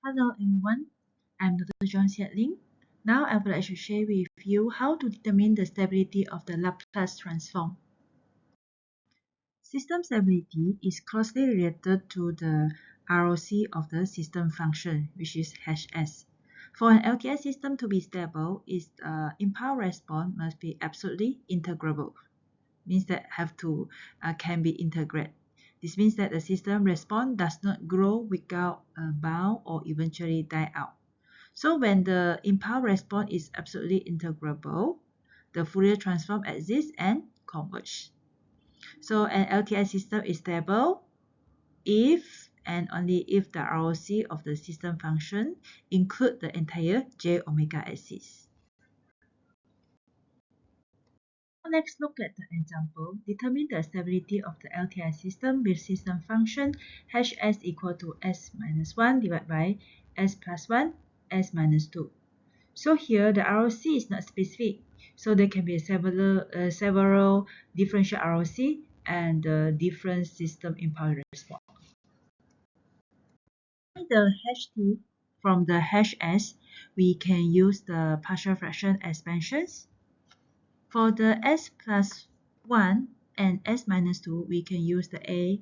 Hello everyone, I'm Dr. John Xietling. Now I would like to share with you how to determine the stability of the Laplace transform. System stability is closely related to the ROC of the system function, which is Hs. For an LTI system to be stable, its impulse response must be absolutely integrable. Means that can be integrated. This means that the system response does not grow without a bound or eventually die out. So when the impulse response is absolutely integrable, the Fourier transform exists and converge. So an LTI system is stable if and only if the ROC of the system function include the entire j omega axis. Let's look at the example. Determine the stability of the LTI system with system function Hs equal to s minus 1 divided by s plus 1, s minus 2. So here the ROC is not specific. So there can be several differential ROC and different system impulse response. The Ht from the Hs, we can use the partial fraction expansions. For the s plus 1 and s minus 2, we can use the a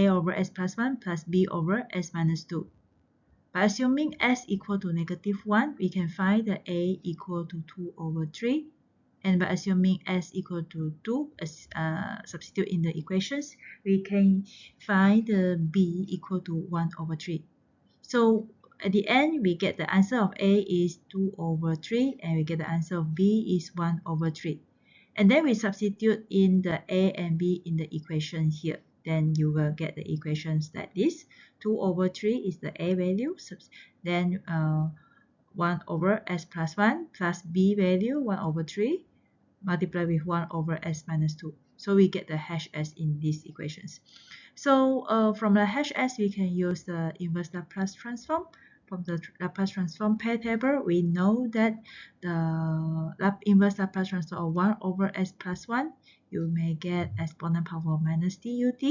over s plus 1 plus b over s minus 2. By assuming s equal to negative 1, we can find the a equal to 2 over 3. And by assuming s equal to 2, substitute in the equations, we can find the b equal to 1 over 3. So at the end, we get the answer of A is 2 over 3 and we get the answer of B is 1 over 3. And then we substitute in the A and B in the equation here. Then you will get the equations like this. 2 over 3 is the A value. Then 1 over S plus 1 plus B value 1 over 3 multiplied with 1 over S minus 2. So we get the Hs in these equations. So from the Hs, we can use the inverse Laplace transform. From the Laplace transform pair table, we know that the inverse Laplace transform of 1 over s plus 1, you may get exponent power minus t ut.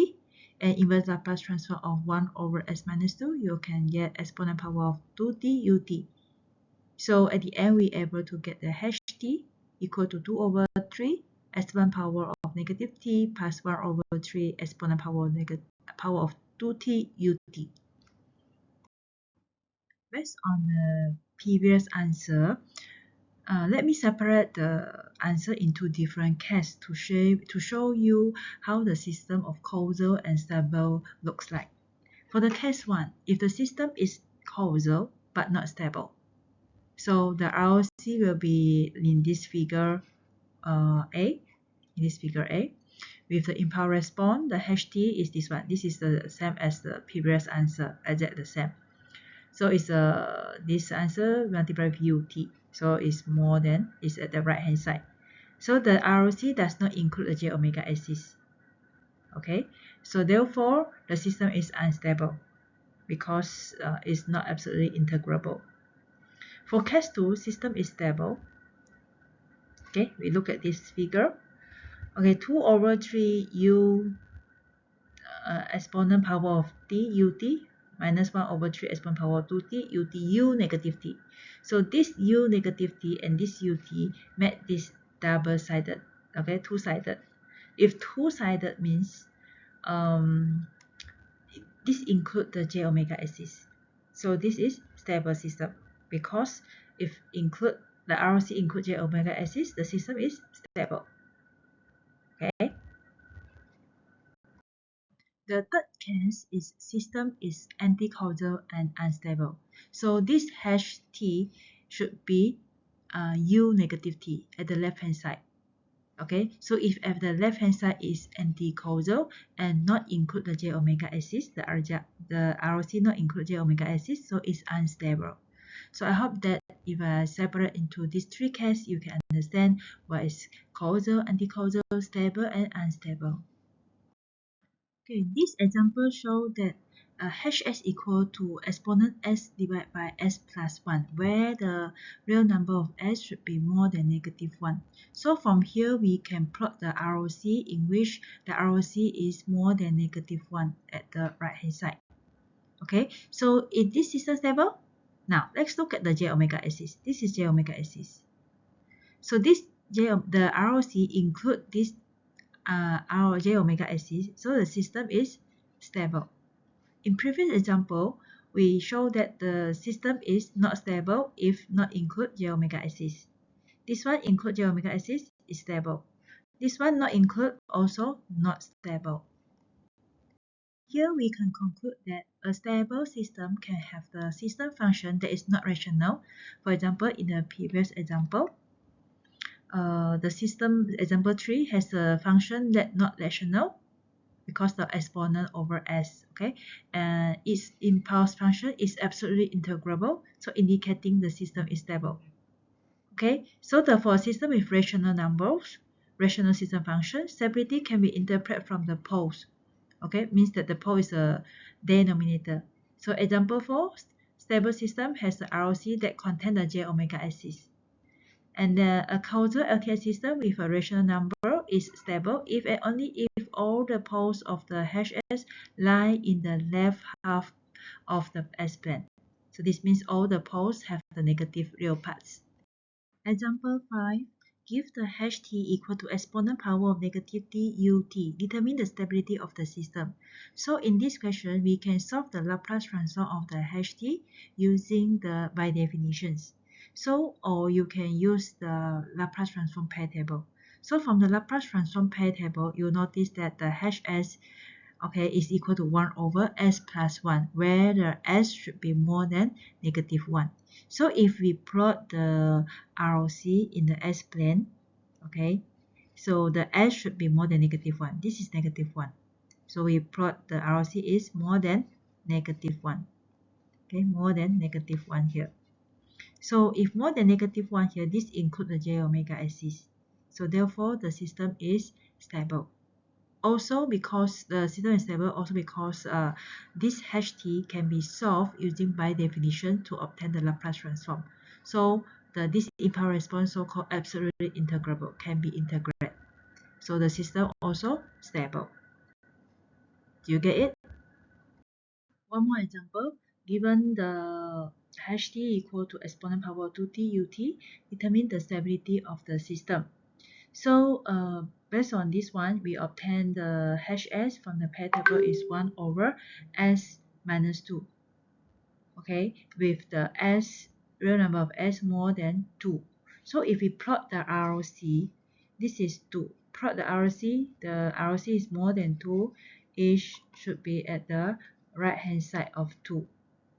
And inverse Laplace transform of 1 over s minus 2, you can get exponent power of 2t ut. So at the end, we're able to get the Ht equal to 2 over 3 exponent power of negative t plus 1 over 3 exponent power of 2t ut. Based on the previous answer, let me separate the answer into different cases to show you how the system of causal and stable looks like. For the case 1, if the system is causal but not stable, so the ROC will be in this figure A. In this figure A, with the impulse response, the Ht is this one. This is the same as the previous answer, exactly the same. So it's this answer multiplied with ut. So it's more than, it's at the right hand side. So the ROC does not include the j omega axis. Okay, so therefore the system is unstable because it's not absolutely integrable. For case 2, system is stable. Okay, we look at this figure. Okay, 2 over 3 u exponent power of t ut minus 1 over 3 exponent power of 2t ut u negative t. So this u negative t and this ut make this double-sided, okay, two-sided. If two-sided means this include the j omega axis. So this is stable system because if include the ROC include j omega axis, the system is stable. Okay. The third case is system is anti-causal and unstable. So this Ht should be u negative t at the left hand side. Okay, so if at the left hand side is anti-causal and not include the j omega axis, the ROC not include j omega axis, so it's unstable. So I hope that if I separate into these three cases, you can understand what is causal, anti-causal, stable, and unstable. Okay, this example shows that Hs equal to exponent s divided by s plus 1, where the real number of s should be more than negative 1. So from here, we can plot the ROC in which the ROC is more than negative 1 at the right hand side. Okay, so is this system stable? Now let's look at the j omega axis. This is j omega axis. So this the ROC include this our j omega axis, so the system is stable. In previous example, we show that the system is not stable if not include j omega axis. This one include j omega axis is stable. This one not include, also not stable. Here we can conclude that a stable system can have the system function that is not rational. For example, in the previous example, the system example 3 has a function that not rational because the exponent over s, okay, and its impulse function is absolutely integrable, so indicating the system is stable. Okay, so for a system with rational numbers, rational system function, stability can be interpreted from the poles. Okay, means that the pole is a denominator. So example 4, stable system has the ROC that contain the j omega axis. And a causal LTI system with a rational number is stable if and only if all the poles of the HS lie in the left half of the S-plane. So this means all the poles have the negative real parts. Example 5. Give the ht equal to exponent power of negative t ut. Determine the stability of the system. So in this question, we can solve the Laplace transform of the ht using the by definitions. So, or you can use the Laplace transform pair table. So from the Laplace transform pair table, you'll notice that the hs, okay, is equal to 1 over s plus 1, where the s should be more than negative 1. So if we plot the ROC in the s plane, okay, so the s should be more than negative 1. This is negative 1. So we plot the ROC is more than negative 1. Okay, more than negative 1 here. So if more than negative 1 here, this includes the j omega axis. So therefore, the system is stable. Also because the system is stable, also because this ht can be solved using by definition to obtain the Laplace transform. So this impulse response, so-called absolutely integrable, can be integrated. So the system also stable. Do you get it? One more example. Given the ht equal to exponent power 2t ut, determine the stability of the system. So based on this one, we obtain the hs from the pair table is 1 over s minus 2. Okay, with the s, real number of s more than 2. So if we plot the ROC, this is 2. Plot the ROC is more than 2. It should be at the right hand side of 2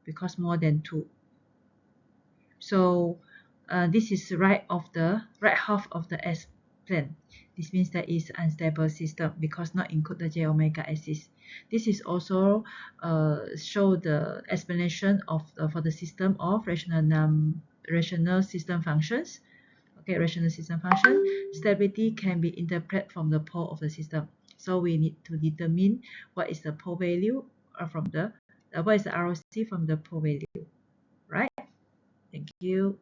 because more than 2. So this is right half of the S plane. This means that it's unstable system because not include the j omega axis. This is also show the explanation of for the system of rational system functions. Okay, rational system function stability can be interpreted from the pole of the system. So we need to determine what is the pole value from the what is the ROC from the pole value, right? Thank you.